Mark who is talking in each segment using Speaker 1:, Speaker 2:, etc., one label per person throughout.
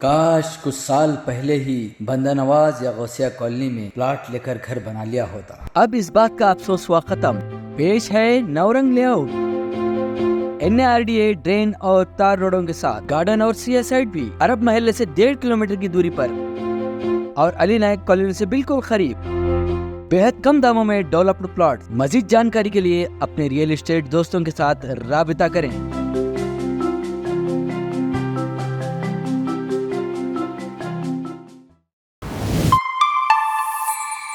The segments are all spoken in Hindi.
Speaker 1: काश कुछ साल पहले ही बंदा नवाज या गौसिया कॉलोनी में प्लॉट लेकर घर बना लिया होता।
Speaker 2: अब इस बात का अफसोस हुआ खत्म। पेश है नवरंग लेआउट, NARDA ड्रेन और तार रोडों के साथ गार्डन और सीएसाइड भी अरब महल्ले से 1.5 किलोमीटर की दूरी पर और अली नायक कॉलोनी से बिल्कुल करीब। बेहद कम दामों में डेवलप्ड प्लॉट। मजीद जानकारी के लिए अपने रियल एस्टेट दोस्तों के साथ राबिता करें।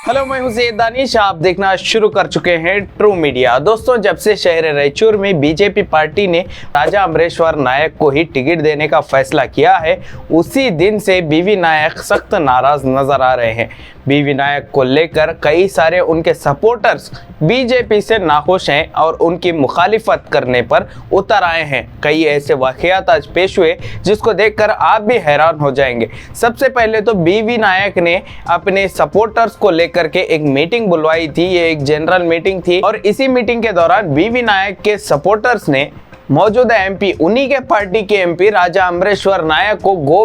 Speaker 3: हेलो, मैं हूं सैयद दानिश। आप देखना शुरू कर चुके हैं ट्रू मीडिया। दोस्तों, जब से शहर रायचूर में बीजेपी पार्टी ने राजा अमरेश्वर नायक को ही टिकट देने का फैसला किया है, उसी दिन से बीवी नायक सख्त नाराज नजर आ रहे हैं। बीवी नायक को लेकर कई सारे उनके सपोर्टर्स बीजेपी से नाखुश हैं और उनकी मुखालिफत करने पर उतर आए हैं। कई ऐसे वाकयात आज पेश हुए जिसको देखकर आप भी हैरान हो जाएंगे। सबसे पहले तो बीवी नायक ने अपने सपोर्टर्स को लेकर के एक मीटिंग बुलवाई थी। ये एक जनरल मीटिंग थी और इसी मीटिंग के दौरान बीवी नायक के सपोर्टर्स ने मौजूदा MP, उन्हीं के पार्टी के MP राजा अमरेश्वर नायक को गो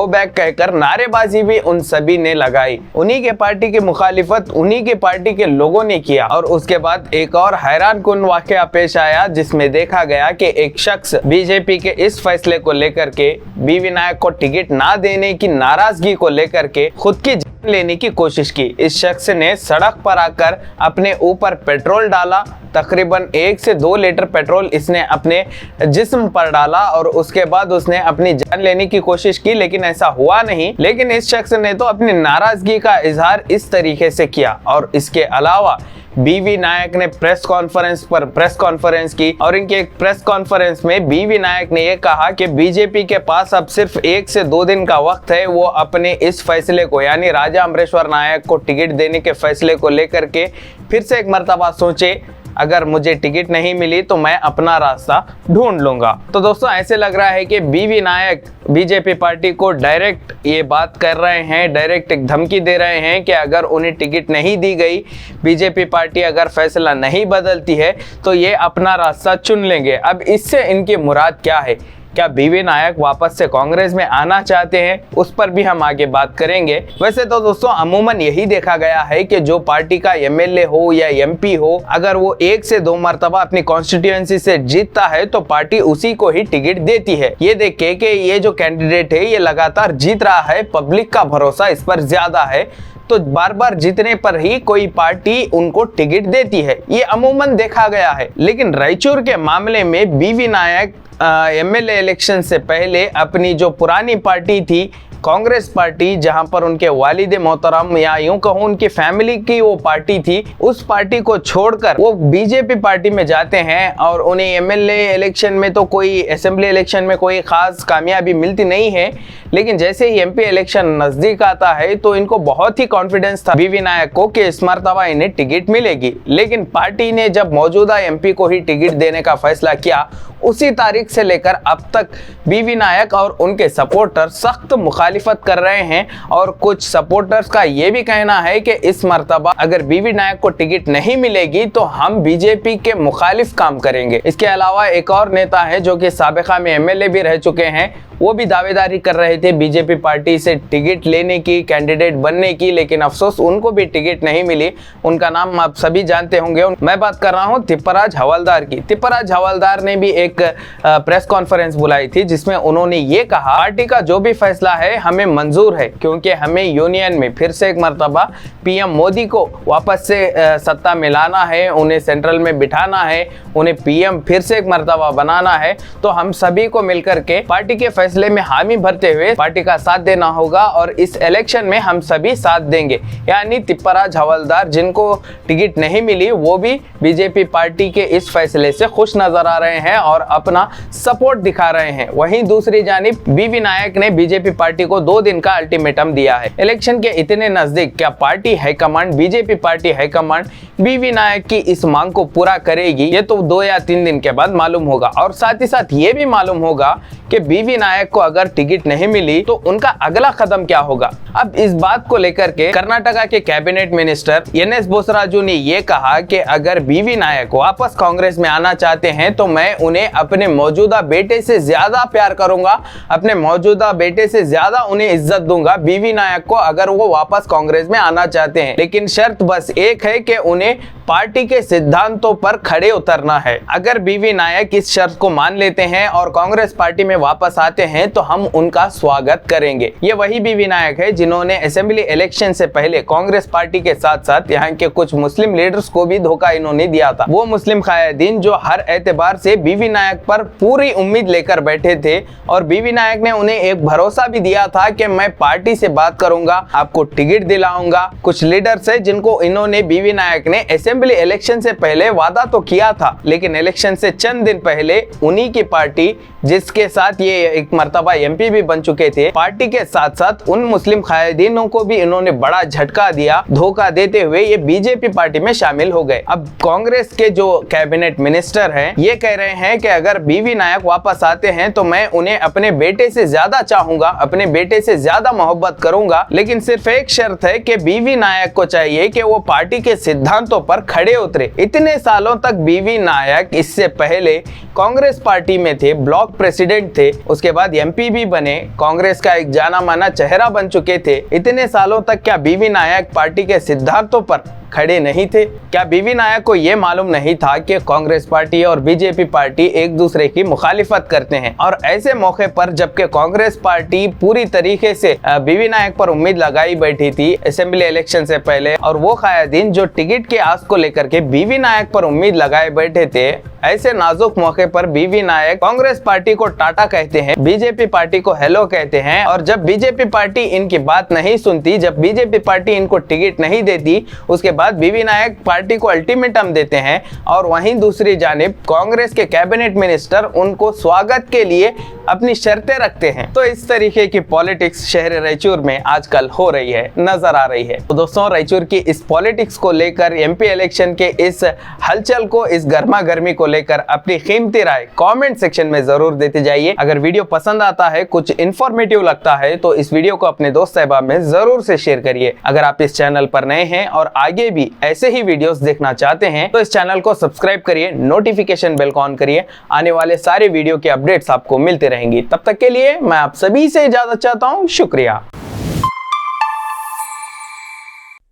Speaker 3: बैक कहकर नारेबाजी भी उन सभी ने लगाई। उन्हीं के पार्टी की मुखालिफत उन्हीं के पार्टी के लोगों ने किया। और उसके बाद एक और हैरान कुन वाकया पेश आया जिसमें देखा गया कि एक शख्स बीजेपी के इस फैसले को लेकर के बीवी नायक को टिकट ना देने की नाराजगी को लेकर के खुद की जान लेने की कोशिश की। इस शख्स ने सड़क पर आकर अपने ऊपर पेट्रोल डाला। तकरीबन 1 से 2 लीटर पेट्रोल इसने अपने जिस्म पर डाला और उसके बाद उसने अपनी जान लेने की कोशिश की, लेकिन ऐसा हुआ नहीं। लेकिन इस शख्स ने तो अपनी नाराजगी का इजहार इस तरीके से किया। और इसके अलावा बीवी नायक ने प्रेस कॉन्फ्रेंस की और इनके एक प्रेस कॉन्फ्रेंस में बीवी नायक ने यह कहा कि बीजेपी के पास अब सिर्फ 1 से 2 दिन का वक्त है। वो अपने इस फैसले को, यानी राजा अमरेश्वर नायक को टिकट देने के फैसले को लेकर के फिर से एक मर्तबा सोचे। अगर मुझे टिकट नहीं मिली तो मैं अपना रास्ता ढूंढ लूंगा। तो दोस्तों, ऐसे लग रहा है कि बीवी नायक बीजेपी पार्टी को डायरेक्ट ये बात कर रहे हैं, डायरेक्ट एक धमकी दे रहे हैं कि अगर उन्हें टिकट नहीं दी गई, बीजेपी पार्टी अगर फैसला नहीं बदलती है तो ये अपना रास्ता चुन लेंगे। अब इससे इनकी मुराद क्या है? क्या बीवी नायक वापस से कांग्रेस में आना चाहते हैं? उस पर भी हम आगे बात करेंगे। वैसे तो दोस्तों, अमूमन यही देखा गया है कि जो पार्टी का MLA हो या MP हो, अगर वो 1 से 2 मरतबा अपनी कॉन्स्टिट्यूएंसी से जीतता है तो पार्टी उसी को ही टिकट देती है। ये देख के कि ये जो कैंडिडेट है ये लगातार जीत रहा है, पब्लिक का भरोसा इस पर ज्यादा है, तो बार बार जीतने पर ही कोई पार्टी उनको टिकट देती है। ये अमूमन देखा गया है। लेकिन रायचूर के मामले में बीवी नायक MLA इलेक्शन से पहले अपनी जो पुरानी पार्टी थी कांग्रेस पार्टी, जहां पर उनके वालिद मोहतरम या यूं कहूं उनकी फैमिली की वो पार्टी थी, उस पार्टी को छोड़कर वो बीजेपी पार्टी में जाते हैं और उन्हें MLA इलेक्शन में तो कोई, असेंबली इलेक्शन में कोई खास कामयाबी मिलती नहीं है। लेकिन जैसे ही MP इलेक्शन नजदीक आता है तो इनको बहुत ही कॉन्फिडेंस था बीवी नायक को कि इस मरतबा इन्हें टिकट मिलेगी। लेकिन पार्टी ने जब मौजूदा MP को ही टिकट देने का फैसला किया, उसी तारीख से लेकर अब तक बीवी नायक और उनके सपोर्टर सख्त मुखालिफत कर रहे हैं। और कुछ सपोर्टर्स का ये भी कहना है कि इस मर्तबा अगर बीवी नायक को टिकट नहीं मिलेगी तो हम बीजेपी के मुखालिफ काम करेंगे। इसके अलावा एक और नेता है जो कि साबिका में MLA भी रह चुके हैं, वो भी दावेदारी कर रहे थे बीजेपी पार्टी से टिकट लेने की, कैंडिडेट बनने की, लेकिन अफसोस उनको भी टिकट नहीं मिली। उनका नाम आप सभी जानते होंगे। मैं बात कर रहा हूं तिप्पराज हवलदार की। तिप्पराज हवलदार ने भी एक प्रेस कॉन्फ्रेंस बुलाई थी जिसमें उन्होंने ये कहा, पार्टी का जो भी फैसला है हमें मंजूर है, क्योंकि हमें यूनियन में फिर से एक मरतबा PM मोदी को वापस से सत्ता में लाना है, उन्हें सेंट्रल में बिठाना है, उन्हें PM फिर से एक मरतबा बनाना है। तो हम सभी को मिलकर के पार्टी के फैसले में हामी भरते हुए पार्टी का साथ देना होगा और इस इलेक्शन में हम सभी साथ देंगे। यानी तिप्पराज हवलदार, जिनको टिकट नहीं मिली, वो भी बीजेपी पार्टी के इस फैसले से खुश नजर आ रहे हैं और अपना सपोर्ट दिखा रहे हैं। वहीं दूसरी जानिब बीवी नायक ने बीजेपी पार्टी को 2 दिन का अल्टीमेटम दिया है। इलेक्शन के इतने नजदीक क्या party high command, BJP party high command बीवी नायक की इस मांग को पूरा करेगी? ये तो 2 या 3 दिन के बाद मालूम होगा। और साथ ही साथ ये भी मालूम होगा कि बीवी नायक नायक को अगर टिकट नहीं मिली तो उनका अगला कदम क्या होगा। अब इस बात को लेकर के कर्नाटका के कैबिनेट मिनिस्टर एन.एस. बोसराजू ने ये कहा कि अगर बीवी नायक वापस कांग्रेस में आना चाहते हैं तो मैं उन्हें अपने मौजूदा बेटे से ज्यादा प्यार करूंगा, अपने मौजूदा बेटे से ज्यादा उन्हें इज्जत दूंगा बीवी नायक को, अगर वो वापस कांग्रेस में आना चाहते हैं। लेकिन शर्त बस एक है कि उन्हें पार्टी के सिद्धांतों पर खड़े उतरना है। अगर बीवी नायक इस शर्त को मान लेते हैं और कांग्रेस पार्टी में वापस आते हैं तो हम उनका स्वागत करेंगे। ये वही बीवी नायक है जिन्होंने असेंबली इलेक्शन से पहले कांग्रेस पार्टी के साथ साथ यहाँ के कुछ मुस्लिम लीडर्स को भी धोखा इन्होंने दिया था। वो मुस्लिम कायदीन जो हर एतबार से बीवी नायक पर पूरी उम्मीद लेकर बैठे थे और बीवी नायक ने उन्हें एक भरोसा भी दिया था कि मैं पार्टी से बात करूंगा, आपको टिकट दिलाऊंगा। कुछ लीडर्स है जिनको इन्होंने बीवी नायक ने असेंबली इलेक्शन से पहले वादा तो किया था, लेकिन इलेक्शन से चंद दिन पहले उन्हीं की पार्टी, जिसके साथ ये एक मर्तबा एमपी भी बन चुके थे, पार्टी के साथ साथ उन मुस्लिम कायदीनों को भी इन्होंने बड़ा झटका दिया, धोखा देते हुए ये बीजेपी पार्टी में शामिल हो गए। अब कांग्रेस के जो कैबिनेट मिनिस्टर हैं ये कह रहे हैं कि अगर बीवी नायक वापस आते हैं तो मैं उन्हें अपने बेटे से ज्यादा चाहूंगा, अपने बेटे से ज्यादा मोहब्बत करूंगा, लेकिन सिर्फ एक शर्त है कि बीवी नायक को चाहिए कि वो पार्टी के सिद्धांतों पर खड़े उतरे। इतने सालों तक बीवी नायक इससे पहले कांग्रेस पार्टी में थे, ब्लॉक प्रेसिडेंट थे, उसके बाद एमपी भी बने, कांग्रेस का एक जाना माना चेहरा बन चुके थे। इतने सालों तक क्या बीवी नायक पार्टी के सिद्धांतों पर खड़े नहीं थे? क्या बीवी नायक को यह मालूम नहीं था कि कांग्रेस पार्टी और बीजेपी पार्टी एक दूसरे की मुखालिफत करते हैं? और ऐसे मौके पर जबकि कांग्रेस पार्टी पूरी तरीके से बीवी नायक पर उम्मीद लगाई बैठी थी असेंबली इलेक्शन से पहले, और वो कायदीन जो टिकट के आस को लेकर के बीवी नायक पर उम्मीद लगाए बैठे थे, ऐसे नाजुक मौके पर बीवी नायक कांग्रेस पार्टी को टाटा कहते हैं, बीजेपी पार्टी को हेलो कहते हैं। और जब बीजेपी पार्टी इनकी बात नहीं सुनती, जब बीजेपी पार्टी इनको टिकट नहीं देती, उसके बाद बीवी नायक पार्टी को अल्टीमेटम देते हैं और वहीं दूसरी जानिब कांग्रेस के कैबिनेट मिनिस्टर उनको स्वागत के लिए अपनी शर्तें रखते हैं। तो इस तरीके की पॉलिटिक्स शहर रायचूर में आजकल हो रही है, नजर आ रही है। तो दोस्तों, रायचूर की इस पॉलिटिक्स को लेकर, एमपी इलेक्शन के इस हलचल को, इस गर्मा गर्मी को लेकर अपनी कीमती राय कमेंट सेक्शन में जरूर देते जाइए। अगर वीडियो पसंद आता है, कुछ इंफॉर्मेटिव लगता है, तो इस वीडियो को अपने दोस्त अहबाब में जरूर से शेयर करिए। अगर आप इस चैनल पर नए हैं और आगे भी ऐसे ही वीडियोस देखना चाहते हैं तो इस चैनल को सब्सक्राइब करिए, नोटिफिकेशन बेल को ऑन करिए, आने वाले सारे वीडियो के अपडेट्स आपको मिलते रहेंगी। तब तक के लिए मैं आप सभी से इजाजत चाहता हूं। शुक्रिया।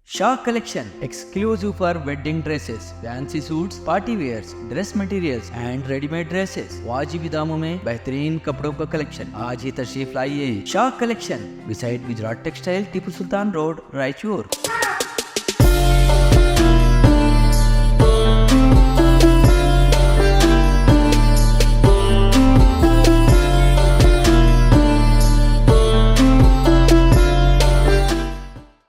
Speaker 2: Shah Collection, exclusive for wedding dresses, fancy suits, party wears, dress materials and ready-made dresses। वाजिब दामों में बेहतरीन कपड़ों का कलेक्शन, आज ही तशरीफ लाइए। Shah collection, beside Gujarat textile, Tipu Sultan road, Raichur.